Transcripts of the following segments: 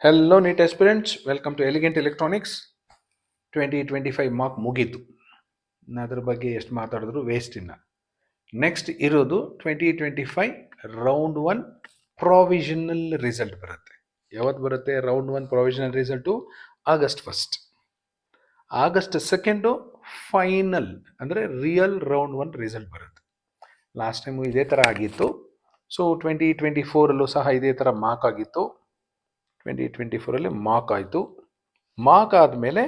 Hello NEET aspirants, welcome to elegant electronics. 2025 mark ಮುಗೀತು. ಅದ್ರ ಬಗ್ಗೆ ಎಷ್ಟು ಮಾತಾಡಿದ್ರು ವೇಸ್ಟ್ ಇಲ್ಲ. ನೆಕ್ಸ್ಟ್ ಇರೋದು 2025 ರೌಂಡ್ 1 ಪ್ರಾವಿಷನಲ್ ರಿಸಲ್ಟ್ ಬರುತ್ತೆ. ಯಾವತ್ತು ಬರುತ್ತೆ round 1 provisional result? August 1. August 2 final ಅಂದರೆ ರಿಯಲ್ ರೌಂಡ್ 1 ರಿಸಲ್ಟ್ ಬರುತ್ತೆ. ಲಾಸ್ಟ್ ಟೈಮು ಇದೇ ಥರ ಆಗಿತ್ತು. ಸೊ 2024ಅಲ್ಲೂ ಸಹ ಇದೇ ಥರ ಮಾರ್ಕ್ ಆಗಿತ್ತು. 2024ಅಲ್ಲಿ ಮಾರ್ಕ್ ಆಯಿತು. ಮಾರ್ಕ್ ಆದಮೇಲೆ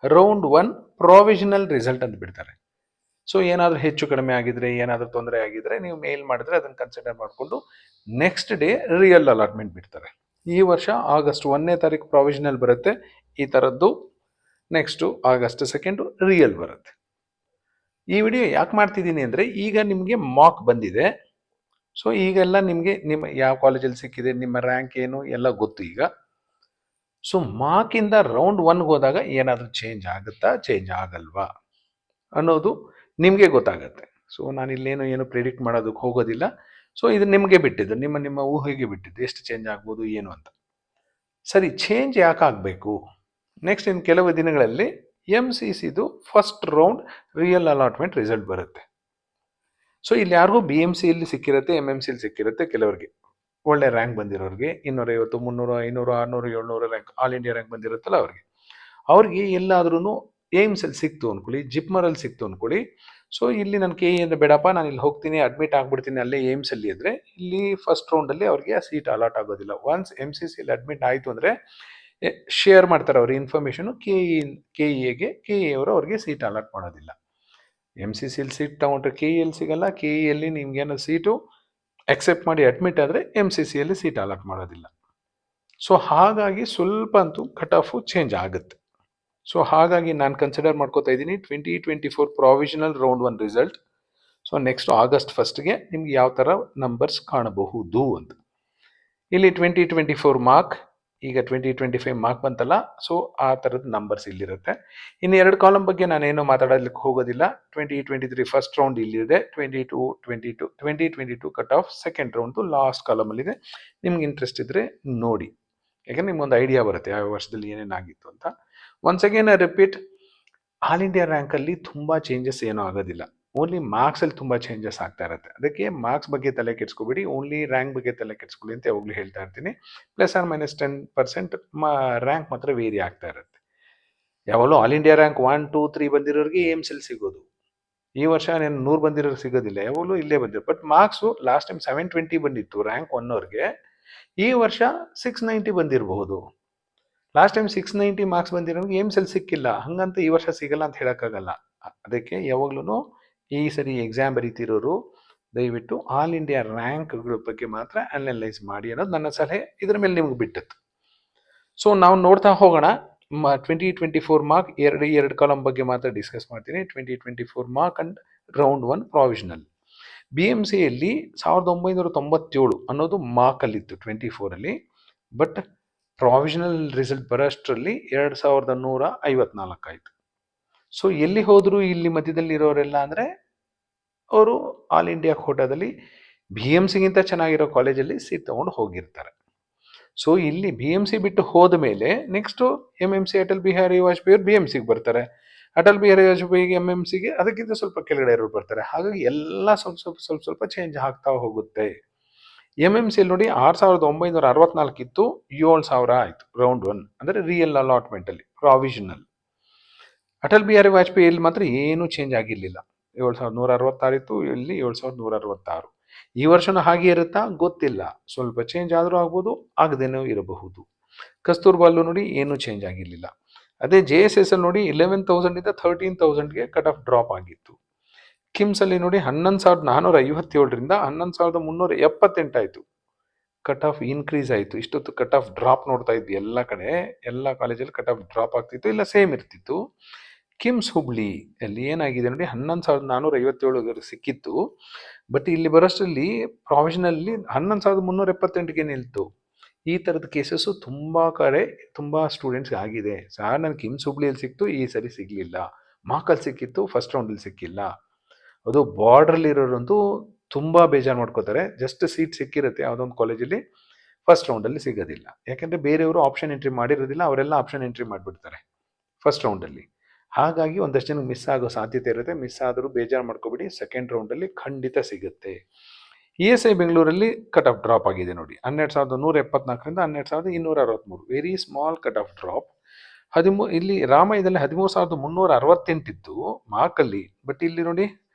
ರೌಂಡ್ 1 ಪ್ರಾವಿಷನಲ್ ರಿಸಲ್ಟ್ ಅಂತ ಬಿಡ್ತಾರೆ. ಸೊ ಏನಾದರೂ ಹೆಚ್ಚು ಕಡಿಮೆ ಆಗಿದ್ರೆ, ಏನಾದರೂ ತೊಂದರೆ ಆಗಿದ್ರೆ ನೀವು ಮೇಲ್ ಮಾಡಿದ್ರೆ ಅದನ್ನು ಕನ್ಸಿಡರ್ ಮಾಡಿಕೊಂಡು ನೆಕ್ಸ್ಟ್ ಡೇ ರಿಯಲ್ ಅಲಾಟ್ಮೆಂಟ್ ಬಿಡ್ತಾರೆ. ಈ ವರ್ಷ ಆಗಸ್ಟ್ 1ನೇ ತಾರೀಕು ಪ್ರಾವಿಷನಲ್ ಬರುತ್ತೆ ಈ ಥರದ್ದು. ನೆಕ್ಸ್ಟು ಆಗಸ್ಟ್ 2 ರಿಯಲ್ ಬರುತ್ತೆ. ಈ ವಿಡಿಯೋ ಯಾಕೆ ಮಾಡ್ತಿದ್ದೀನಿ ಅಂದರೆ, ಈಗ ನಿಮಗೆ ಮಾರ್ಕ್ ಬಂದಿದೆ. ಸೊ ಈಗೆಲ್ಲ ನಿಮಗೆ ನಿಮ್ಮ ಯಾವ ಕಾಲೇಜಲ್ಲಿ ಸಿಕ್ಕಿದೆ, ನಿಮ್ಮ ರ್ಯಾಂಕ್ ಏನು ಎಲ್ಲ ಗೊತ್ತು ಈಗ. ಸೊ ಮಾರ್ಕಿಂದ ರೌಂಡ್ 1ಗೆ ಹೋದಾಗ ಏನಾದರೂ ಚೇಂಜ್ ಆಗುತ್ತಾ, ಚೇಂಜ್ ಆಗಲ್ವಾ ಅನ್ನೋದು ನಿಮಗೆ ಗೊತ್ತಾಗತ್ತೆ. ಸೊ ನಾನಿಲ್ಲೇನು ಏನು ಪ್ರಿಡಿಕ್ಟ್ ಮಾಡೋದಕ್ಕೆ ಹೋಗೋದಿಲ್ಲ. ಸೊ ಇದು ನಿಮಗೆ ಬಿಟ್ಟಿದ್ದು, ನಿಮ್ಮ ಊಹೆಗೆ ಬಿಟ್ಟಿದ್ದು ಎಷ್ಟು ಚೇಂಜ್ ಆಗ್ಬೋದು ಏನು ಅಂತ. ಸರಿ, ಚೇಂಜ್ ಯಾಕೆ ಆಗಬೇಕು? ನೆಕ್ಸ್ಟ್ ಇನ್ನು ಕೆಲವು ದಿನಗಳಲ್ಲಿ MCCದು first round real allotment result ಬರುತ್ತೆ. ಸೊ ಇಲ್ಲಿ ಯಾರಿಗೂ BMCಯಲ್ಲಿ ಸಿಕ್ಕಿರುತ್ತೆ, MMCಯಲ್ಲಿ ಸಿಕ್ಕಿರುತ್ತೆ. ಕೆಲವರಿಗೆ ಒಳ್ಳೆ ರ್ಯಾಂಕ್ ಬಂದಿರೋರಿಗೆ 250, 300, 500, 600, 700 ರ್ಯಾಂಕ್, ಆಲ್ ಇಂಡಿಯಾ ರ್ಯಾಂಕ್ ಬಂದಿರುತ್ತಲ್ಲ ಅವ್ರಿಗೆ ಎಲ್ಲಾದ್ರೂ ಏಮ್ಸಲ್ಲಿ ಸಿಕ್ತು ಅಂದ್ಕೊಳ್ಳಿ, ಜಿಪ್ಮರಲ್ಲಿ ಸಿಕ್ತು ಅಂದ್ಕೊಳ್ಳಿ. ಸೊ ಇಲ್ಲಿ ನನ್ನ KE ಅಂದರೆ ಬೇಡಪ್ಪ, ನಾನು ಇಲ್ಲಿ ಹೋಗ್ತೀನಿ, ಅಡ್ಮಿಟ್ ಆಗ್ಬಿಡ್ತೀನಿ ಅಲ್ಲೇ ಏಮ್ಸಲ್ಲಿ ಅಂದರೆ, ಇಲ್ಲಿ ಫಸ್ಟ್ ರೌಂಡಲ್ಲಿ ಅವ್ರಿಗೆ ಆ ಸೀಟ್ ಅಲಾಟ್ ಆಗೋದಿಲ್ಲ. ಒನ್ಸ್ MCCಯಲ್ಲಿ ಅಡ್ಮಿಟ್ ಆಯಿತು ಅಂದರೆ ಶೇರ್ ಮಾಡ್ತಾರೆ ಅವ್ರ ಇನ್ಫಾರ್ಮೇಷನು KEಗೆ. KE ಅವರು ಅವ್ರಿಗೆ ಸೀಟ್ ಅಲಾಟ್ ಮಾಡೋದಿಲ್ಲ. MCCಯಲ್ಲಿ ಸೀಟ್ ತೊಗೊಂಡ್ರೆ KEಯಲ್ಲಿ ಸಿಗಲ್ಲ. KEಯಲ್ಲಿ ನಿಮ್ಗೇನೋ ಸೀಟು ಅಕ್ಸೆಪ್ಟ್ ಮಾಡಿ ಅಡ್ಮಿಟ್ ಆದರೆ MCCಯಲ್ಲಿ ಸೀಟ್ ಅಲಾಟ್ ಮಾಡೋದಿಲ್ಲ. ಸೊ ಹಾಗಾಗಿ ಸ್ವಲ್ಪ ಅಂತೂ ಕಟ್ ಆಫು ಚೇಂಜ್ ಆಗುತ್ತೆ. ಸೊ ಹಾಗಾಗಿ ನಾನು ಕನ್ಸಿಡರ್ ಮಾಡ್ಕೋತಾ ಇದ್ದೀನಿ 2024 provisional round 1 result. So next August 1ಗೆ ನಿಮ್ಗೆ ಯಾವ ಥರ ನಂಬರ್ಸ್ ಕಾಣಬಹುದು ಅಂತ. ಇಲ್ಲಿ 2024 ಮಾರ್ಕ್, ಈಗ 2025 ಮಾರ್ಕ್ ಬಂತಲ್ಲ, ಸೊ ಆ ಥರದ ನಂಬರ್ಸ್ ಇಲ್ಲಿರುತ್ತೆ. ಇನ್ನು 2 ಕಾಲಮ್ ಬಗ್ಗೆ ನಾನೇನು ಮಾತಾಡೋದಕ್ಕೆ ಹೋಗೋದಿಲ್ಲ. 2023 ಫಸ್ಟ್ ರೌಂಡ್ ಇಲ್ಲಿದೆ, 2022 cut off second round last ಕಾಲಮಲ್ಲಿದೆ. ನಿಮ್ಗೆ ಇಂಟ್ರೆಸ್ಟ್ ಇದ್ದರೆ ನೋಡಿ, ಯಾಕಂದ್ರೆ ನಿಮ್ಗೊಂದು ಐಡಿಯಾ ಬರುತ್ತೆ ಯಾವ ವರ್ಷದಲ್ಲಿ ಏನೇನಾಗಿತ್ತು ಅಂತ. Once again I repeat, all India ರ್ಯಾಂಕಲ್ಲಿ ತುಂಬ ಚೇಂಜಸ್ ಏನೂ ಆಗೋದಿಲ್ಲ. ಓನ್ಲಿ ಮಾರ್ಕ್ಸಲ್ಲಿ ತುಂಬ ಚೇಂಜಸ್ ಆಗ್ತಾ ಇರುತ್ತೆ. ಅದಕ್ಕೆ ಮಾರ್ಕ್ಸ್ ಬಗ್ಗೆ ತಲೆ ಕೆಡಿಸ್ಕೊಬೇಡಿ, ಓನ್ಲಿ ರ್ಯಾಂಕ್ ಬಗ್ಗೆ ತಲೆ ಕೆಡಿಸ್ಕೊಳ್ಳಿ ಅಂತ ಯಾವಾಗಲೂ ಹೇಳ್ತಾ ಇರ್ತೀನಿ. +or-10% ರ್ಯಾಂಕ್ ಮಾತ್ರ ವೇರಿ ಆಗ್ತಾ ಇರುತ್ತೆ. ಯಾವಾಗಲೂ ಆಲ್ ಇಂಡಿಯಾ ರ್ಯಾಂಕ್ 1, 2, 3 ಬಂದಿರೋರಿಗೆ ಏಮ್ಸಲ್ಲಿ ಸಿಗೋದು. ಈ ವರ್ಷ 100 ಬಂದಿರೋರು ಸಿಗೋದಿಲ್ಲ, ಯಾವಾಗಲೂ ಇಲ್ಲೇ ಬಂದಿರೋ. ಬಟ್ ಮಾರ್ಕ್ಸು ಲಾಸ್ಟ್ ಟೈಮ್ 720 ಬಂದಿತ್ತು ರ್ಯಾಂಕ್ 1 ಅವ್ರಿಗೆ, ಈ ವರ್ಷ 690 ಬಂದಿರಬಹುದು. ಲಾಸ್ಟ್ ಟೈಮ್ 690 ಮಾರ್ಕ್ಸ್ ಬಂದಿರೋರಿಗೆ ಏಮ್ಸಲ್ಲಿ ಸಿಕ್ಕಿಲ್ಲ, ಹಂಗಂತ ಈ ವರ್ಷ ಸಿಗಲ್ಲ ಅಂತ ಹೇಳೋಕ್ಕಾಗಲ್ಲ. ಅದಕ್ಕೆ ಯಾವಾಗ್ಲೂ ಈ ಸರಿ ಎಕ್ಸಾಮ್ ಬರೀತಿರೋರು ದಯವಿಟ್ಟು ಆಲ್ ಇಂಡಿಯಾ ರ್ಯಾಂಕ್ಗಳ ಬಗ್ಗೆ ಮಾತ್ರ ಅನಲೈಸ್ ಮಾಡಿ ಅನ್ನೋದು ನನ್ನ ಸಲಹೆ. ಇದರ ಮೇಲೆ ನಿಮ್ಗೆ ಬಿಟ್ಟದ್ದು. ಸೊ ನಾವು ನೋಡ್ತಾ ಹೋಗೋಣ. 2024 ಮಾರ್ಕ್ ಎರಡು ಕಾಲಮ್ ಬಗ್ಗೆ ಮಾತ್ರ ಡಿಸ್ಕಸ್ ಮಾಡ್ತೀನಿ. 2024 ಮಾರ್ಕ್ ಅಂಡ್ ರೌಂಡ್ 1 ಪ್ರಾವಿಷನಲ್. BMCಯಲ್ಲಿ 1997 ಅನ್ನೋದು ಮಾರ್ಕಲ್ಲಿತ್ತು 24ಅಲ್ಲಿ. ಬಟ್ ಪ್ರಾವಿಷನಲ್ ರಿಸಲ್ಟ್ ಬರೋಷ್ಟರಲ್ಲಿ 2154 ಆಯಿತು. ಸೊ ಎಲ್ಲಿ ಹೋದ್ರು ಇಲ್ಲಿ ಮಧ್ಯದಲ್ಲಿ ಇರೋರೆಲ್ಲ ಅಂದರೆ ಅವರು ಆಲ್ ಇಂಡಿಯಾ ಕೋಟಾದಲ್ಲಿ BMCಗಿಂತ ಚೆನ್ನಾಗಿರೋ ಕಾಲೇಜಲ್ಲಿ ಸೀಟ್ ತೊಗೊಂಡು ಹೋಗಿರ್ತಾರೆ. ಸೊ ಇಲ್ಲಿ BMC ಬಿಟ್ಟು ಹೋದ ಮೇಲೆ ನೆಕ್ಸ್ಟು MMC ಅಟಲ್ ಬಿಹಾರಿ ವಾಜಪೇಯಿ ಅವರು BMCಗೆ ಬರ್ತಾರೆ. ಅಟಲ್ ಬಿಹಾರಿ ವಾಜಪೇಯಿಗೆ MMCಗೆ ಅದಕ್ಕಿಂತ ಸ್ವಲ್ಪ ಕೆಳಗಡೆ ಇರೋರು ಬರ್ತಾರೆ. ಹಾಗಾಗಿ ಎಲ್ಲ ಸ್ವಲ್ಪ ಚೇಂಜ್ ಆಗ್ತಾ ಹೋಗುತ್ತೆ. MMCಯಲ್ಲಿ ನೋಡಿ 6964 ಇತ್ತು, 7000 ಆಯಿತು ರೌಂಡ್ 1 ಅಂದರೆ ರಿಯಲ್ ಅಲಾಟ್ಮೆಂಟಲ್ಲಿ ಪ್ರಾವಿಷನಲ್. ಅಟಲ್ ಬಿಹಾರಿ ವಾಜಪೇಯಿಯಲ್ಲಿ ಮಾತ್ರ ಏನೂ ಚೇಂಜ್ ಆಗಿರಲಿಲ್ಲ, 7166 ಇತ್ತು, ಇಲ್ಲಿ 7166. ಈ ವರ್ಷನೂ ಹಾಗೆ ಇರುತ್ತಾ ಗೊತ್ತಿಲ್ಲ, ಸ್ವಲ್ಪ ಚೇಂಜ್ ಆದರೂ ಆಗ್ಬೋದು, ಆಗದೇನೂ ಇರಬಹುದು. ಕಸ್ತೂರ್ಬಾಲ್ಲೂ ನೋಡಿ ಏನೂ ಚೇಂಜ್ ಆಗಿರಲಿಲ್ಲ. ಅದೇ JSS ಅಲ್ಲಿ ನೋಡಿ 11,000 13,000ಗೆ ಕಟ್ ಆಫ್ ಡ್ರಾಪ್ ಆಗಿತ್ತು. ಕಿಮ್ಸಲ್ಲಿ ನೋಡಿ 11,457ರಿಂದ 11,378 ಆಯಿತು, ಕಟ್ ಆಫ್ ಇನ್ಕ್ರೀಸ್ ಆಯಿತು. ಇಷ್ಟೊತ್ತು ಕಟ್ ಆಫ್ ಡ್ರಾಪ್ ನೋಡ್ತಾ ಇದ್ವಿ ಎಲ್ಲ ಕಡೆ, ಎಲ್ಲ ಕಾಲೇಜಲ್ಲಿ ಕಟ್ ಆಫ್ ಡ್ರಾಪ್ ಆಗ್ತಿತ್ತು, ಇಲ್ಲ ಸೇಮ್ ಇರ್ತಿತ್ತು. ಕಿಮ್ಸ್ ಹುಬ್ಳಿ ಅಲ್ಲಿ ಏನಾಗಿದೆ ನೋಡಿ 11,457 ಸಿಕ್ಕಿತ್ತು. ಬಟ್ ಇಲ್ಲಿ ಬರೋಷ್ಟರಲ್ಲಿ ಪ್ರಾವಿಷನಲ್ಲಿ 11,378ಗೆ ನಿಲ್ತು. ಈ ಥರದ ಕೇಸಸ್ಸು ತುಂಬ ಕಡೆ ತುಂಬ ಸ್ಟೂಡೆಂಟ್ಸ್ ಆಗಿದೆ. ಸಾರ್ ನನಗೆ ಕಿಮ್ಸ್ ಹುಬ್ಳಿಯಲ್ಲಿ ಸಿಕ್ತು, ಈ ಸರಿ ಸಿಗಲಿಲ್ಲ. ಮಾರ್ಕಲ್ಲಿ ಸಿಕ್ಕಿತ್ತು, ಫಸ್ಟ್ ರೌಂಡಲ್ಲಿ ಸಿಕ್ಕಿಲ್ಲ. ಅದು ಬಾರ್ಡ್ರಲ್ಲಿ ಇರೋರಂತೂ ತುಂಬ ಬೇಜಾರು ಮಾಡ್ಕೋತಾರೆ. ಜಸ್ಟ್ ಸೀಟ್ ಸಿಕ್ಕಿರುತ್ತೆ ಯಾವುದೊಂದು ಕಾಲೇಜಲ್ಲಿ, ಫಸ್ಟ್ ರೌಂಡಲ್ಲಿ ಸಿಗೋದಿಲ್ಲ. ಯಾಕೆಂದರೆ ಬೇರೆಯವರು ಆಪ್ಷನ್ ಎಂಟ್ರಿ ಮಾಡಿರೋದಿಲ್ಲ, ಅವರೆಲ್ಲ ಆಪ್ಷನ್ ಎಂಟ್ರಿ ಮಾಡಿಬಿಡ್ತಾರೆ ಫಸ್ಟ್ ರೌಂಡಲ್ಲಿ. ಹಾಗಾಗಿ ಒಂದಷ್ಟು ಜನಕ್ಕೆ ಮಿಸ್ ಆಗೋ ಸಾಧ್ಯತೆ ಇರುತ್ತೆ. ಮಿಸ್ ಆದರೂ ಬೇಜಾರು ಮಾಡ್ಕೋಬೇಡಿ, ಸೆಕೆಂಡ್ ರೌಂಡಲ್ಲಿ ಖಂಡಿತ ಸಿಗುತ್ತೆ. ESI ಬೆಂಗಳೂರಲ್ಲಿ ಕಟ್ ಆಫ್ ಡ್ರಾಪ್ ಆಗಿದೆ ನೋಡಿ, 12,174ರಿಂದ 12,263, very small cut off drop. ಇಲ್ಲಿ ರಾಮಾಯಣದಲ್ಲಿ 13,368 ಇತ್ತು ಮಾರ್ಕಲ್ಲಿ, ಬಟ್ ಇಲ್ಲಿ ನೋಡಿ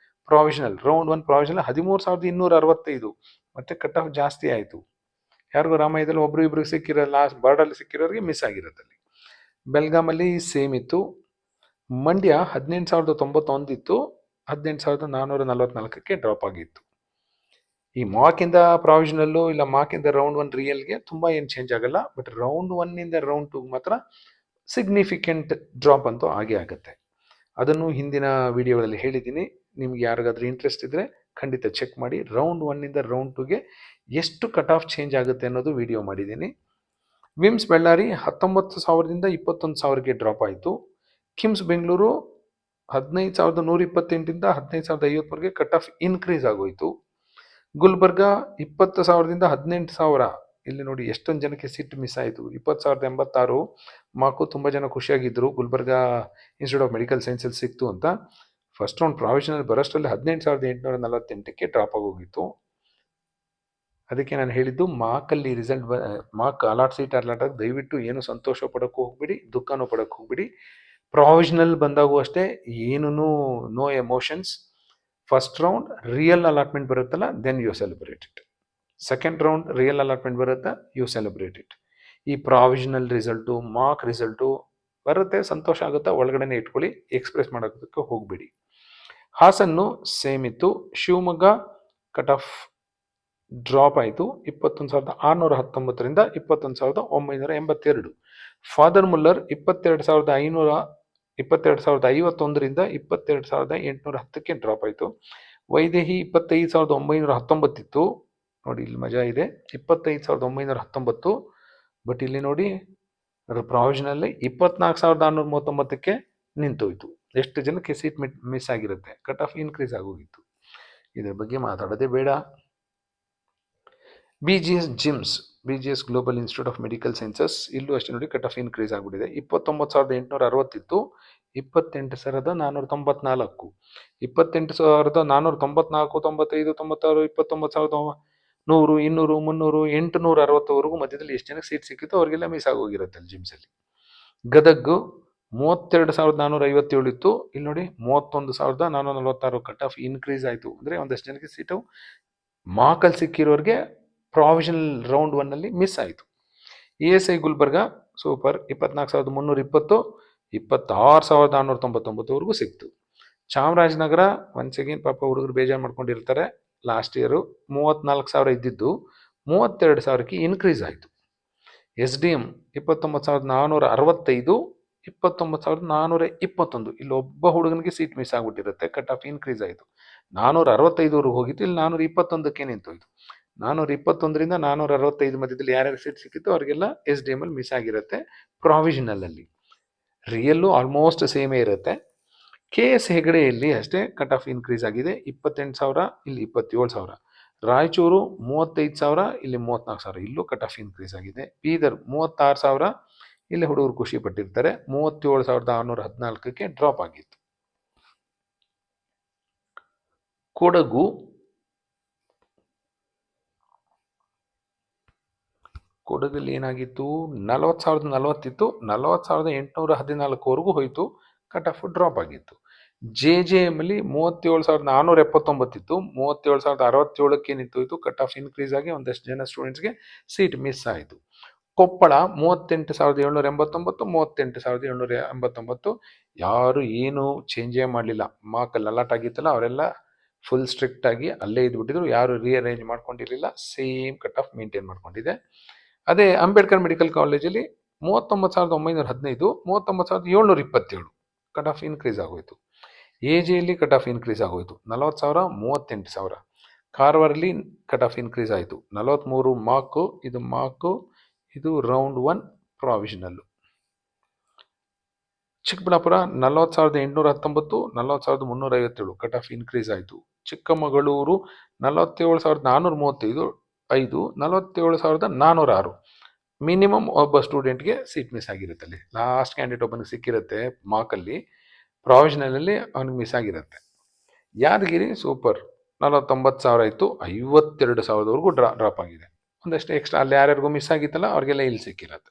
ಪ್ರಾವಿಷನಲ್ ರೌಂಡ್ 1 ಪ್ರಾವಿಷನಲ್ 13,265, ಮತ್ತೆ ಕಟ್ ಆಫ್ ಜಾಸ್ತಿ ಆಯಿತು. ಯಾರಿಗೂ ರಾಮಾಯಣದಲ್ಲಿ ಒಬ್ರು ಇಬ್ರು ಸಿಕ್ಕಿರೋ, ಲಾಸ್ಟ್ ಬಾರ್ಡಲ್ಲಿ ಸಿಕ್ಕಿರೋರಿಗೆ ಮಿಸ್ ಆಗಿರೋದಲ್ಲಿ. ಬೆಲ್ಗಾಮಲ್ಲಿ ಸೇಮ್ ಇತ್ತು. ಮಂಡ್ಯ 18,091 ಇತ್ತು, 18,444ಕ್ಕೆ ಡ್ರಾಪ್ ಆಗಿತ್ತು. ಈ ಮಾರ್ಕಿಂದ ಪ್ರಾವಿಷನಲ್ಲು ಇಲ್ಲ ಮಾರ್ಕಿಂದ ರೌಂಡ್ 1 ರಿಯಲ್ಗೆ ತುಂಬ ಏನು ಚೇಂಜ್ ಆಗಲ್ಲ, ಬಟ್ ರೌಂಡ್ 1ಇಂದ ರೌಂಡ್ 2 ಮಾತ್ರ ಸಿಗ್ನಿಫಿಕೆಂಟ್ ಡ್ರಾಪ್ ಅಂತೂ ಆಗೇ ಆಗುತ್ತೆ. ಅದನ್ನು ಹಿಂದಿನ ವಿಡಿಯೋಗಳಲ್ಲಿ ಹೇಳಿದ್ದೀನಿ. ನಿಮ್ಗೆ ಯಾರಿಗಾದ್ರೂ ಇಂಟ್ರೆಸ್ಟ್ ಇದ್ದರೆ ಖಂಡಿತ ಚೆಕ್ ಮಾಡಿ. ರೌಂಡ್ 1ಇಂದ ರೌಂಡ್ 2ಗೆ ಎಷ್ಟು ಕಟ್ ಆಫ್ ಚೇಂಜ್ ಆಗುತ್ತೆ ಅನ್ನೋದು ವಿಡಿಯೋ ಮಾಡಿದ್ದೀನಿ. ವಿಮ್ಸ್ ಬಳ್ಳಾರಿ 19,000ದಿಂದ 21,000ಗೆ ಡ್ರಾಪ್ ಆಯಿತು. ಕಿಮ್ಸ್ ಬೆಂಗಳೂರು 15,128ರಿಂದ 15,050ವರೆಗೆ ಕಟ್ ಆಫ್ ಇನ್ಕ್ರೀಸ್ ಆಗೋಯಿತು. ಗುಲ್ಬರ್ಗ 20,000ದಿಂದ 18,000, ಇಲ್ಲಿ ನೋಡಿ ಎಷ್ಟೊಂದು ಜನಕ್ಕೆ ಸೀಟ್ ಮಿಸ್ ಆಯಿತು. 20,086 ಮಾರ್ಕು, ತುಂಬ ಜನ ಖುಷಿಯಾಗಿದ್ದರು ಗುಲ್ಬರ್ಗ ಇನ್ಸ್ಟಿಟ್ಯೂಟ್ ಆಫ್ ಮೆಡಿಕಲ್ ಸೈನ್ಸಲ್ಲಿ ಸಿಕ್ತು ಅಂತ. ಫಸ್ಟ್ ರೌಂಡ್ ಪ್ರಾವಿಷನಲ್ ಬರೋಷ್ಟರಲ್ಲಿ 18,848ಕ್ಕೆ ಡ್ರಾಪ್ ಆಗೋಗಿತ್ತು. ಅದಕ್ಕೆ ನಾನು ಹೇಳಿದ್ದು ಮಾರ್ಕಲ್ಲಿ result mark allot seat allot ಆಗಿ ದಯವಿಟ್ಟು ಏನು ಸಂತೋಷ ಪಡೋಕ್ಕೂ ಹೋಗ್ಬಿಡಿ, ದುಃಖನೂ ಪಡೋಕ್ಕೆ ಹೋಗ್ಬಿಡಿ. ಪ್ರಾವಿಷನಲ್ ಬಂದಾಗೂ ಅಷ್ಟೇ ಏನೂ no emotions. First round real allotment ಬರುತ್ತಲ್ಲ, then you celebrate it. Second round real allotment ಬರುತ್ತಾ, ಯು ಸೆಲೆಬ್ರೇಟ್ ಇಟ್. ಈ ಪ್ರಾವಿಷನಲ್ ರಿಸಲ್ಟು ಮಾರ್ಕ್ ರಿಸಲ್ಟು ಬರುತ್ತೆ, ಸಂತೋಷ ಆಗುತ್ತಾ, ಒಳಗಡೆನೆ ಇಟ್ಕೊಳ್ಳಿ, ಎಕ್ಸ್ಪ್ರೆಸ್ ಮಾಡೋದಕ್ಕೆ ಹೋಗಬೇಡಿ. ಹಾಸನ್ನು ಸೇಮ್ ಇತ್ತು. ಶಿವಮೊಗ್ಗ ಕಟ್ ಆಫ್ ಡ್ರಾಪ್ ಆಯಿತು, 21,619ರಿಂದ 21,982. ಫಾದರ್ ಮುಲ್ಲರ್ 22,551ರಿಂದ 22,810ಕ್ಕೆ ಡ್ರಾಪ್ ಆಯಿತು. ವೈದೇಹಿ 25,919 ಇತ್ತು. ನೋಡಿ ಇಲ್ಲಿ ಮಜಾ ಇದೆ, 25,919, ಬಟ್ ಇಲ್ಲಿ ನೋಡಿ ಪ್ರಾವಿಷನಲ್ಲಿ 24,639ಕ್ಕೆ ನಿಂತೋಯ್ತು. ಎಷ್ಟು ಜನಕ್ಕೆ ಸೀಟ್ ಮಿಸ್ ಆಗಿರುತ್ತೆ, ಕಟ್ ಆಫ್ ಇನ್ಕ್ರೀಸ್ ಆಗೋಗಿತ್ತು. ಇದ್ರ ಬಗ್ಗೆ ಮಾತಾಡೋದೇ ಬೇಡ. BGS GIMS, BGS global institute of medical sciences, ಇಲ್ಲೂ ಅಷ್ಟೇ ನೋಡಿ ಕಟ್ ಆಫ್ ಇನ್ಕ್ರೀಸ್ ಆಗಿಬಿಟ್ಟಿದೆ. 29,860 ಇತ್ತು, 28,494, 28,494, 95, 96, 29,100, 200, 300, 860ವರೆಗೂ ಮಧ್ಯದಲ್ಲಿ ಎಷ್ಟು ಜನಕ್ಕೆ ಸೀಟ್ ಸಿಕ್ಕಿತ್ತು ಅವರಿಗೆಲ್ಲ ಮಿಸ್ ಆಗೋಗಿರುತ್ತೆ ಅಲ್ಲಿ ಜಿಮ್ಸಲ್ಲಿ. ಗದಗು 32,457 ಇತ್ತು, ಇಲ್ಲಿ ನೋಡಿ 31,446 ಕಟ್ ಆಫ್ ಇನ್ಕ್ರೀಸ್ ಆಯಿತು. ಅಂದರೆ ಒಂದಷ್ಟು ಜನಕ್ಕೆ ಸೀಟು ಮಾರ್ಕಲ್ಲಿ ಸಿಕ್ಕಿರೋರಿಗೆ ಪ್ರಾವಿಷನಲ್ ರೌಂಡ್ 1ನಲ್ಲಿ ಮಿಸ್ ಆಯಿತು. ESI ಗುಲ್ಬರ್ಗ ಸೂಪರ್, 24,320, 26,499ವರೆಗೂ ಸಿಕ್ತು. ಚಾಮರಾಜನಗರ ಒನ್ಸ್ ಅಗೇನ್ ಪಾಪ ಹುಡುಗರು ಬೇಜಾರು ಮಾಡ್ಕೊಂಡಿರ್ತಾರೆ, ಲಾಸ್ಟ್ ಇಯರು 34,000 ಇದ್ದಿದ್ದು 32,000ಕ್ಕೆ ಇನ್ಕ್ರೀಸ್ ಆಯಿತು. SDM 29,465, 29,421, ಇಲ್ಲಿ ಒಬ್ಬ ಹುಡುಗನಿಗೆ ಸೀಟ್ ಮಿಸ್ ಆಗಿಬಿಟ್ಟಿರುತ್ತೆ, ಕಟ್ ಆಫ್ ಇನ್ಕ್ರೀಸ್ ಆಯಿತು. 465ವರೆಗೂ ಹೋಗಿತ್ತು, ಇಲ್ಲಿ 421ಕ್ಕೆ ನಿಂತೋಯ್ತು. 421ರಿಂದ 465 ಮಧ್ಯದಲ್ಲಿ ಯಾರ್ಯಾರು ಸೀಟ್ ಸಿಕ್ಕಿತ್ತು ಅವರಿಗೆಲ್ಲ SDM ಅಲ್ಲಿ ಮಿಸ್ ಆಗಿರುತ್ತೆ ಪ್ರಾವಿಷನಲಲ್ಲಿ. ರಿಯಲ್ಲು ಆಲ್ಮೋಸ್ಟ್ ಸೇಮೇ ಇರುತ್ತೆ. KS ಹೆಗಡೆಯಲ್ಲಿ ಅಷ್ಟೇ ಕಟ್ ಆಫ್ ಇನ್ಕ್ರೀಸ್ ಆಗಿದೆ, 28,000, ಇಲ್ಲಿ 27,000. ರಾಯಚೂರು 35,000, ಇಲ್ಲಿ 34,000, ಇಲ್ಲೂ ಕಟ್ ಆಫ್ ಇನ್ಕ್ರೀಸ್ ಆಗಿದೆ. ಬೀದರ್ 36,000, ಇಲ್ಲಿ ಹುಡುಗರು ಖುಷಿ ಪಟ್ಟಿರ್ತಾರೆ, 37,614ಕ್ಕೆ ಡ್ರಾಪ್ ಆಗಿತ್ತು. ಕೊಡಗಲ್ಲಿ ಏನಾಗಿತ್ತು, 40,040 ಇತ್ತು, 40,814ವರೆಗೂ ಹೋಯಿತು, ಕಟ್ ಆಫ್ ಡ್ರಾಪ್ ಆಗಿತ್ತು. JJM ಅಲ್ಲಿ 37,479 ಇತ್ತು, 37,067ಕ್ಕೆ ನಿಂತೋಯ್ತು, ಕಟ್ ಆಫ್ ಇನ್ಕ್ರೀಸ್ ಆಗಿ ಒಂದಷ್ಟು ಜನ ಸ್ಟೂಡೆಂಟ್ಸ್ಗೆ ಸೀಟ್ ಮಿಸ್ ಆಯಿತು. ಕೊಪ್ಪಳ 38,789, 38,789, ಯಾರು ಏನು ಚೇಂಜೇ ಮಾಡಲಿಲ್ಲ. ಮಾರ್ಕಲ್ಲಿ ಅಲಾಟ್ ಆಗಿತ್ತಲ್ಲ ಅವರೆಲ್ಲ ಫುಲ್ ಸ್ಟ್ರಿಕ್ಟ್ ಆಗಿ ಅಲ್ಲೇ ಇದ್ಬಿಟ್ಟಿದ್ರು, ಯಾರು ರೀಅರೇಂಜ್ ಮಾಡ್ಕೊಂಡಿರಲಿಲ್ಲ, ಸೇಮ್ ಕಟ್ ಆಫ್ ಮೇಂಟೈನ್ ಮಾಡ್ಕೊಂಡಿದೆ. ಅದೇ ಅಂಬೇಡ್ಕರ್ ಮೆಡಿಕಲ್ ಕಾಲೇಜಲ್ಲಿ 39,915, 39,727 ಕಟ್ ಆಫ್ ಇನ್ಕ್ರೀಸ್ ಆಗೋಯಿತು. AJಯಲ್ಲಿ ಕಟ್ ಆಫ್ ಇನ್ಕ್ರೀಸ್ ಆಗೋಯಿತು, 40,000, 38,000. ಕಾರವಾರಲ್ಲಿ ಕಟ್ ಆಫ್ ಇನ್ಕ್ರೀಸ್ ಆಯಿತು, 43 ಮಾರ್ಕು, ಇದು round 1 provisional. Chikkaballapura 40,819, 40,357 cut off increase ಆಯಿತು. ಚಿಕ್ಕಮಗಳೂರು 47,435, 47,406 ಮಿನಿಮಮ್ ಒಬ್ಬ ಸ್ಟೂಡೆಂಟ್ಗೆ ಸೀಟ್ ಮಿಸ್ ಆಗಿರುತ್ತೆ. ಅಲ್ಲಿ ಲಾಸ್ಟ್ ಕ್ಯಾಂಡಿಡೇಟ್ ಒಬ್ಬನಿಗೆ ಸಿಕ್ಕಿರುತ್ತೆ ಮಾರ್ಕಲ್ಲಿ, ಪ್ರಾವಿಷನಲಲ್ಲಿ ಅವ್ನಿಗೆ ಮಿಸ್ ಆಗಿರುತ್ತೆ. ಯಾದಗಿರಿ ಸೂಪರ್, 49,000 ಆಯಿತು, 52,000ವರೆಗೂ ಡ್ರಾಪ್ ಆಗಿದೆ. ಒಂದಷ್ಟು ಎಕ್ಸ್ಟ್ರಾ ಅಲ್ಲಿ ಯಾರ್ಯಾರಿಗೂ ಮಿಸ್ ಆಗಿತ್ತಲ್ಲ ಅವ್ರಿಗೆಲ್ಲ ಇಲ್ಲಿ ಸಿಕ್ಕಿರುತ್ತೆ.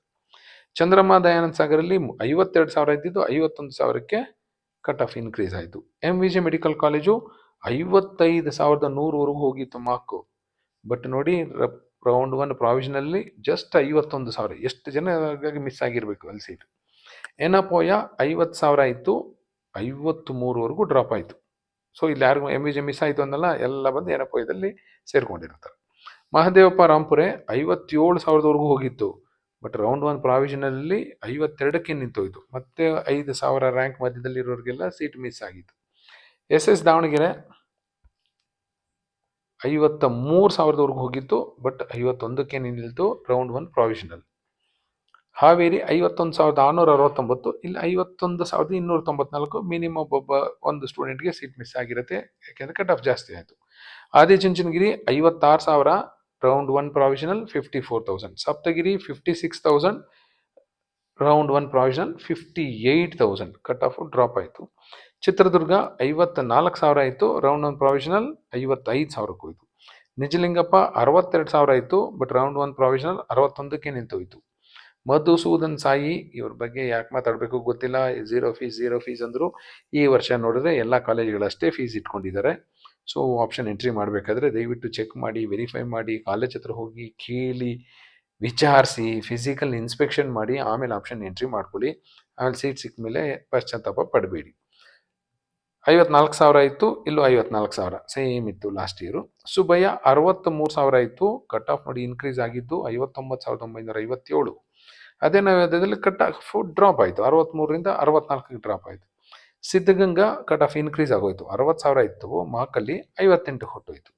ಚಂದ್ರಮ್ಮ ದಯಾನಂದ ಸಾಗರಲ್ಲಿ 52,000 ಇದ್ದಿದ್ದು 51,000ಕ್ಕೆ ಕಟ್ ಆಫ್ ಇನ್ಕ್ರೀಸ್ ಆಯಿತು. MVJ ಮೆಡಿಕಲ್ ಕಾಲೇಜು 55,100ವರೆಗೂ ಹೋಗಿತ್ತು ಮಾರ್ಕು. ಬಟ್ ನೋಡಿ ರೌಂಡ್ 1 ಪ್ರಾವಿಷನಲ್ಲಿ ಜಸ್ಟ್ 51,000. ಎಷ್ಟು ಜನ ಮಿಸ್ ಆಗಿರಬೇಕು ಅಲ್ಲಿ ಸೀಟ್. ಎನಪೋಯ 50,000 ಆಯಿತು, 53ವರೆಗೂ ಡ್ರಾಪ್ ಆಯಿತು. ಸೊ ಇಲ್ಲಿ ಯಾರಿಗೂ MVJ ಮಿಸ್ ಆಯಿತು ಅನ್ನಲ್ಲ, ಎಲ್ಲ ಬಂದು ಎನಪೋಯದಲ್ಲಿ ಸೇರ್ಕೊಂಡಿರ್ತಾರೆ. ಮಹದೇವಪ್ಪ ರಾಂಪುರೆ 57,000ವರೆಗೂ ಹೋಗಿತ್ತು. But round 1 ಪ್ರಾವಿಷನಲ್ಲಿ 52ಕ್ಕೆ ನಿಂತೋಯ್ತು. ಮತ್ತೆ 5,000 ರ್ಯಾಂಕ್ ಮಧ್ಯದಲ್ಲಿರೋರಿಗೆಲ್ಲ ಸೀಟ್ ಮಿಸ್ ಆಗಿತ್ತು. SS ದಾವಣಗೆರೆ 53,000ವರೆಗೂ ಹೋಗಿತ್ತು. ಬಟ್ 51ಕ್ಕೆ ನಿಂತು ರೌಂಡ್ 1 ಪ್ರಾವಿಷನಲ್. ಹಾವೇರಿ 51,669, ಇಲ್ಲಿ 51,294 ಮಿನಿಮಮ್ ಒಂದು ಸ್ಟೂಡೆಂಟ್ಗೆ ಸೀಟ್ ಮಿಸ್ ಆಗಿರುತ್ತೆ, ಯಾಕೆಂದರೆ ಕಟ್ ಆಫ್ ಜಾಸ್ತಿ ಆಯಿತು. Adichunchanagiri 56,000 round 1 provisional, 54,000. Saptagiri 56,000 round 1 provisional, 58,000 cut off drop ಆಯಿತು. ಚಿತ್ರದುರ್ಗ 54,000 ಆಯಿತು, ರೌಂಡ್ 1 ಪ್ರಾವಿಷನಲ್ 55,000ಕ್ಕೆ ಹೋಯಿತು. ನಿಜಲಿಂಗಪ್ಪ 62,000 ಆಯಿತು, ಬಟ್ ರೌಂಡ್ 1 ಪ್ರಾವಿಷನಲ್ 61ಕ್ಕೆ ನಿಂತೋಯ್ತು. ಮಧುಸೂದನ್ ಸಾಯಿ, ಇವ್ರ ಬಗ್ಗೆ ಯಾಕೆ ಮಾತಾಡಬೇಕು ಗೊತ್ತಿಲ್ಲ. ಝೀರೋ ಫೀಸ್ ಅಂದರು. ಈ ವರ್ಷ ನೋಡಿದ್ರೆ ಎಲ್ಲ ಕಾಲೇಜುಗಳಷ್ಟೇ ಫೀಸ್ ಇಟ್ಕೊಂಡಿದ್ದಾರೆ. ಸೊ ಆಪ್ಷನ್ ಎಂಟ್ರಿ ಮಾಡಬೇಕಾದ್ರೆ ದಯವಿಟ್ಟು ಚೆಕ್ ಮಾಡಿ, ವೆರಿಫೈ ಮಾಡಿ, ಕಾಲೇಜ್ ಹತ್ರ ಹೋಗಿ ಕೇಳಿ, ವಿಚಾರಿಸಿ, ಫಿಸಿಕಲ್ ಇನ್ಸ್ಪೆಕ್ಷನ್ ಮಾಡಿ, ಆಮೇಲೆ ಆಪ್ಷನ್ ಎಂಟ್ರಿ ಮಾಡ್ಕೊಳ್ಳಿ. ಆಮೇಲೆ ಸೀಟ್ ಸಿಕ್ಕ ಮೇಲೆ ಪಶ್ಚಾತ್ತಾಪ ಪಡಬೇಡಿ. 54,000 ಆಯಿತು, ಇಲ್ಲೂ 54,000 ಸೇಮ್ ಇತ್ತು ಲಾಸ್ಟ್ ಇಯರು. ಸುಬ್ಬಯ್ಯ 63,000 ಆಯಿತು, ಕಟ್ ಆಫ್ ನೋಡಿ ಇನ್ಕ್ರೀಸ್ ಆಗಿದ್ದು 59,957. ಅದೇ ನವೋದಯದಲ್ಲಿ ಕಟ್ ಆಫ್ ಡ್ರಾಪ್ ಆಯಿತು, 63ರಿಂದ 64ಕ್ಕೆ ಡ್ರಾಪ್ ಆಯಿತು. ಸಿದ್ಧಗಂಗಾ ಕಟ್ ಆಫ್ ಇನ್ಕ್ರೀಸ್ ಆಗೋಯ್ತು, 60,000 ಇತ್ತು ಮಾರ್ಕಲ್ಲಿ, 58ಕ್ಕೆ ಹೊಟ್ಟೋಯ್ತು.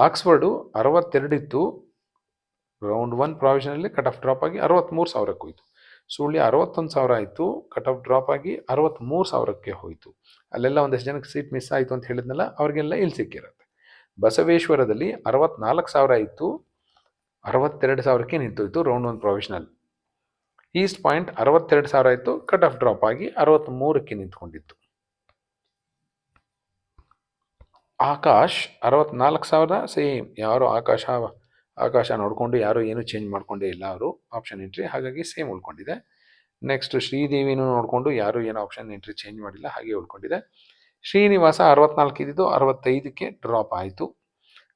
ಆಕ್ಸ್ಫರ್ಡು 62 ಇತ್ತು, ರೌಂಡ್ 1 ಪ್ರಾವಿಷನಲ್ಲಿ ಕಟ್ ಆಫ್ ಡ್ರಾಪ್ ಆಗಿ 63,000ಕ್ಕೆ ಹೋಯಿತು. ಸುಳ್ಯ 61,000 ಆಯಿತು, ಕಟ್ ಆಫ್ ಡ್ರಾಪ್ ಆಗಿ 63,000ಕ್ಕೆ ಹೋಯಿತು. ಅಲ್ಲೆಲ್ಲ ಒಂದಷ್ಟು ಜನಕ್ಕೆ ಸೀಟ್ ಮಿಸ್ ಆಯಿತು ಅಂತ ಹೇಳಿದ್ನಲ್ಲ, ಅವ್ರಿಗೆಲ್ಲ ಇಲ್ಲಿ ಸಿಕ್ಕಿರುತ್ತೆ. ಬಸವೇಶ್ವರದಲ್ಲಿ 64,000 ಇತ್ತು, 62,000ಕ್ಕೆ ನಿಂತೋಯ್ತು ರೌಂಡ್ 1 ಪ್ರಾವಿಷನಲ್. ಈಸ್ಟ್ ಪಾಯಿಂಟ್ 62,000 ಆಯಿತು, ಕಟ್ ಆಫ್ ಡ್ರಾಪ್ ಆಗಿ 63ಕ್ಕೆ ನಿಂತ್ಕೊಂಡಿತ್ತು. ಆಕಾಶ್ 64,000 ಸೇಮ್, ಯಾರು ಆಕಾಶ ನೋಡಿಕೊಂಡು ಯಾರು ಏನು ಚೇಂಜ್ ಮಾಡ್ಕೊಂಡೇ ಇಲ್ಲ ಅವರು ಆಪ್ಷನ್ ಎಂಟ್ರಿ, ಹಾಗಾಗಿ ಸೇಮ್ ಉಳ್ಕೊಂಡಿದೆ. ನೆಕ್ಸ್ಟ್ ಶ್ರೀದೇವಿನೂ ನೋಡಿಕೊಂಡು ಯಾರು ಏನು ಆಪ್ಷನ್ ಎಂಟ್ರಿ ಚೇಂಜ್ ಮಾಡಿಲ್ಲ, ಹಾಗೆ ಉಳ್ಕೊಂಡಿದೆ. ಶ್ರೀನಿವಾಸ 64 ಇದ್ದಿದ್ದು 65ಕ್ಕೆ ಡ್ರಾಪ್ ಆಯಿತು.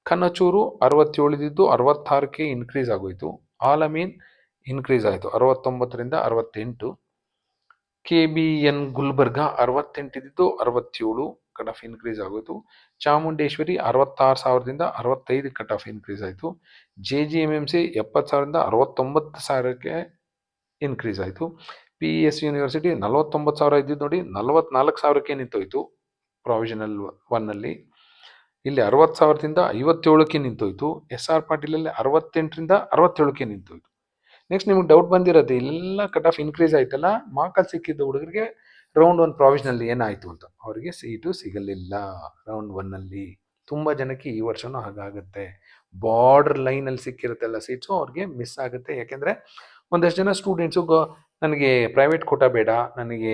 ಕನಚೂರು 67 ಇದ್ದಿದ್ದು 66ಕ್ಕೆ ಇನ್ಕ್ರೀಸ್ ಆಗೋಯಿತು. ಆಲಮೀನ್ ಇನ್ಕ್ರೀಸ್ ಆಯಿತು 69ರಿಂದ 68. KBN ಗುಲ್ಬರ್ಗ 68 ಇದ್ದಿದ್ದು 67, ಕಟ್ ಆಫ್ ಇನ್ಕ್ರೀಸ್ ಆಗೋಯಿತು. ಚಾಮುಂಡೇಶ್ವರಿ 66,000ದಿಂದ 65 ಕಟ್ ಆಫ್ ಇನ್ಕ್ರೀಸ್ ಆಯಿತು. JGMMC 70,000ದಿಂದ 69,000ಕ್ಕೆ ಇನ್ಕ್ರೀಸ್ ಆಯಿತು. PES ಯೂನಿವರ್ಸಿಟಿ 49,000 ಇದ್ದಿದ್ದು ನೋಡಿ 44,000ಕ್ಕೆ ನಿಂತೋಯ್ತು ಪ್ರಾವಿಷನಲ್ 1ನಲ್ಲಿ. ಇಲ್ಲಿ 60,000ದಿಂದ 57ಕ್ಕೆ ನಿಂತೋಯ್ತು. SR ಪಾಟೀಲಲ್ಲಿ 68ರಿಂದ 67ಕ್ಕೆ ನಿಂತೋಯ್ತು. ನೆಕ್ಸ್ಟ್ ನಿಮ್ಗೆ ಡೌಟ್ ಬಂದಿರುತ್ತೆ, ಇಲ್ಲೆಲ್ಲ ಕಟ್ ಆಫ್ ಇನ್ಕ್ರೀಸ್ ಆಯ್ತಲ್ಲ, ಮಾರ್ಕಲ್ಲಿ ಸಿಕ್ಕಿದ್ದ ಹುಡುಗರಿಗೆ ರೌಂಡ್ 1 ಪ್ರಾವಿಷನಲ್ಲಿ ಏನಾಯಿತು ಅಂತ. ಅವರಿಗೆ ಸೀಟು ಸಿಗಲಿಲ್ಲ ರೌಂಡ್ 1ನಲ್ಲಿ. ತುಂಬ ಜನಕ್ಕೆ ಈ ವರ್ಷವೂ ಹಾಗಾಗುತ್ತೆ. ಬಾರ್ಡರ್ ಲೈನಲ್ಲಿ ಸಿಕ್ಕಿರುತ್ತೆಲ್ಲ ಸೀಟ್ಸು ಅವ್ರಿಗೆ ಮಿಸ್ ಆಗುತ್ತೆ. ಯಾಕೆಂದರೆ ಒಂದಷ್ಟು ಜನ ಸ್ಟೂಡೆಂಟ್ಸು ನನಗೆ ಪ್ರೈವೇಟ್ ಕೋಟಾ ಬೇಡ, ನನಗೆ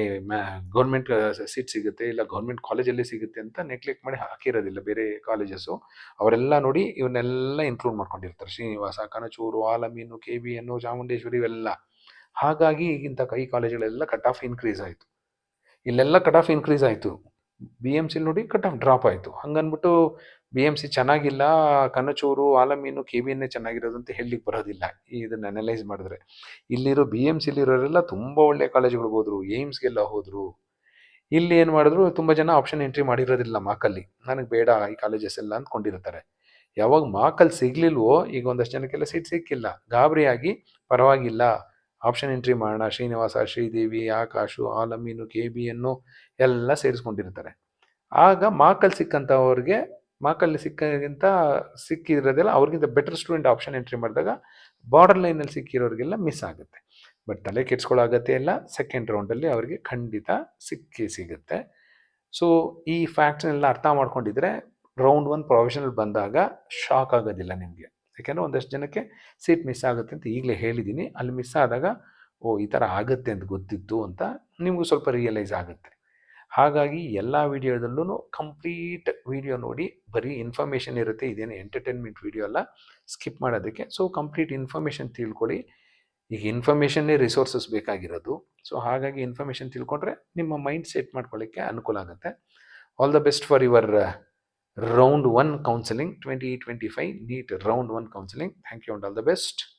ಗೌರ್ಮೆಂಟ್ ಸೀಟ್ ಸಿಗುತ್ತೆ, ಇಲ್ಲ ಗೌರ್ಮೆಂಟ್ ಕಾಲೇಜಲ್ಲಿ ಸಿಗುತ್ತೆ ಅಂತ ನೆಗ್ಲೆಕ್ಟ್ ಮಾಡಿ ಹಾಕಿರೋದಿಲ್ಲ ಬೇರೆ ಕಾಲೇಜಸ್ಸು. ಅವರೆಲ್ಲ ನೋಡಿ ಇವನ್ನೆಲ್ಲ ಇನ್ಕ್ಲೂಡ್ ಮಾಡ್ಕೊಂಡಿರ್ತಾರೆ. ಶ್ರೀನಿವಾಸ, ಕನಚೂರು, ಆಲಮೀನು, KBN, ಚಾಮುಂಡೇಶ್ವರಿ ಇವೆಲ್ಲ. ಹಾಗಾಗಿ ಈಗಿಂತ ಈ ಕಾಲೇಜುಗಳೆಲ್ಲ ಕಟ್ ಆಫ್ ಇನ್ಕ್ರೀಸ್ ಆಯಿತು. ಇಲ್ಲೆಲ್ಲ ಕಟ್ ಆಫ್ ಇನ್ಕ್ರೀಸ್ ಆಯಿತು. BMC ನೋಡಿ ಕಟ್ ಆಫ್ ಡ್ರಾಪ್ ಆಯಿತು. ಹಂಗನ್ಬಿಟ್ಟು BMC ಚೆನ್ನಾಗಿಲ್ಲ, ಕನಚೂರು, ಆಲಮೀನು, KBN ಚೆನ್ನಾಗಿರೋದು ಅಂತ ಹೇಳಲಿಕ್ಕೆ ಬರೋದಿಲ್ಲ. ಇದನ್ನು ಅನಲೈಸ್ ಮಾಡಿದ್ರೆ ಇಲ್ಲಿರೋ BMCಲಿರೋರೆಲ್ಲ ತುಂಬ ಒಳ್ಳೆ ಕಾಲೇಜುಗಳಿಗೆ ಹೋದರು, ಏಮ್ಸ್ಗೆಲ್ಲ ಹೋದರು. ಇಲ್ಲಿ ಏನು ಮಾಡಿದ್ರು, ತುಂಬ ಜನ ಆಪ್ಷನ್ ಎಂಟ್ರಿ ಮಾಡಿರೋದಿಲ್ಲ ಮಾರ್ಕಲ್ಲಿ. ನನಗೆ ಬೇಡ ಈ ಕಾಲೇಜಸ್ ಎಲ್ಲ ಅಂದ್ಕೊಂಡಿರ್ತಾರೆ. ಯಾವಾಗ ಮಾರ್ಕಲ್ಲಿ ಸಿಗಲಿಲ್ವೋ, ಈಗ ಒಂದಷ್ಟು ಜನಕ್ಕೆಲ್ಲ ಸೀಟ್ ಸಿಕ್ಕಿಲ್ಲ, ಗಾಬರಿಯಾಗಿ ಪರವಾಗಿಲ್ಲ ಆಪ್ಷನ್ ಎಂಟ್ರಿ ಮಾಡೋಣ, ಶ್ರೀನಿವಾಸ, ಶ್ರೀದೇವಿ, ಆಕಾಶು, ಆಲಮೀನು, KBN ಎಲ್ಲ ಸೇರಿಸ್ಕೊಂಡಿರ್ತಾರೆ. ಆಗ ಮಾರ್ಕಲ್ಲಿ ಸಿಕ್ಕಂಥವ್ರಿಗೆ ಮಾರ್ಕಲ್ಲಿ ಸಿಕ್ಕಿರೋದೆಲ್ಲ ಅವ್ರಿಗಿಂತ ಬೆಟರ್ ಸ್ಟೂಡೆಂಟ್ ಆಪ್ಷನ್ ಎಂಟ್ರಿ ಮಾಡಿದಾಗ ಬಾರ್ಡರ್ ಲೈನಲ್ಲಿ ಸಿಕ್ಕಿರೋರಿಗೆಲ್ಲ ಮಿಸ್ ಆಗುತ್ತೆ. ಬಟ್ ತಲೆ ಕೆಡ್ಸ್ಕೊಳ್ಳೋ ಅಗತ್ಯ ಇಲ್ಲ, ಸೆಕೆಂಡ್ ರೌಂಡಲ್ಲಿ ಅವರಿಗೆ ಖಂಡಿತ ಸಿಗುತ್ತೆ. ಸೊ ಈ ಫ್ಯಾಕ್ಟ್ಸ್ನೆಲ್ಲ ಅರ್ಥ ಮಾಡ್ಕೊಂಡಿದ್ರೆ ರೌಂಡ್ 1 ಪ್ರಾವಿಷನಲ್ ಬಂದಾಗ ಶಾಕ್ ಆಗೋದಿಲ್ಲ ನಿಮಗೆ. ಯಾಕೆಂದರೆ ಒಂದಷ್ಟು ಜನಕ್ಕೆ ಸೀಟ್ ಮಿಸ್ ಆಗುತ್ತೆ ಅಂತ ಈಗಲೇ ಹೇಳಿದ್ದೀನಿ. ಅಲ್ಲಿ ಮಿಸ್ ಆದಾಗ ಓ ಈ ಥರ ಆಗುತ್ತೆ ಅಂತ ಗೊತ್ತಿತ್ತು ಅಂತ ನಿಮಗೂ ಸ್ವಲ್ಪ ರಿಯಲೈಸ್ ಆಗುತ್ತೆ. ಹಾಗಾಗಿ ಎಲ್ಲ ವೀಡಿಯೋದಲ್ಲೂ ಕಂಪ್ಲೀಟ್ ವೀಡಿಯೋ ನೋಡಿ, ಬರೀ ಇನ್ಫಾರ್ಮೇಷನ್ ಇರುತ್ತೆ, ಇದೇನು ಎಂಟರ್ಟೈನ್ಮೆಂಟ್ ವೀಡಿಯೋ ಅಲ್ಲ ಸ್ಕಿಪ್ ಮಾಡೋದಕ್ಕೆ. ಸೊ ಕಂಪ್ಲೀಟ್ ಇನ್ಫಾರ್ಮೇಷನ್ ತಿಳ್ಕೊಳ್ಳಿ. ಈಗ ಇನ್ಫಾರ್ಮೇಷನ್ನೇ ರಿಸೋರ್ಸಸ್ ಬೇಕಾಗಿರೋದು. ಸೊ ಹಾಗಾಗಿ ಇನ್ಫಾರ್ಮೇಷನ್ ತಿಳ್ಕೊಂಡ್ರೆ ನಿಮ್ಮ ಮೈಂಡ್ ಸೆಟ್ ಮಾಡ್ಕೊಳ್ಳಿಕ್ಕೆ ಅನುಕೂಲ ಆಗುತ್ತೆ. All the best for your round 1 counseling 2025 NEET round 1 counseling. Thank you and all the best.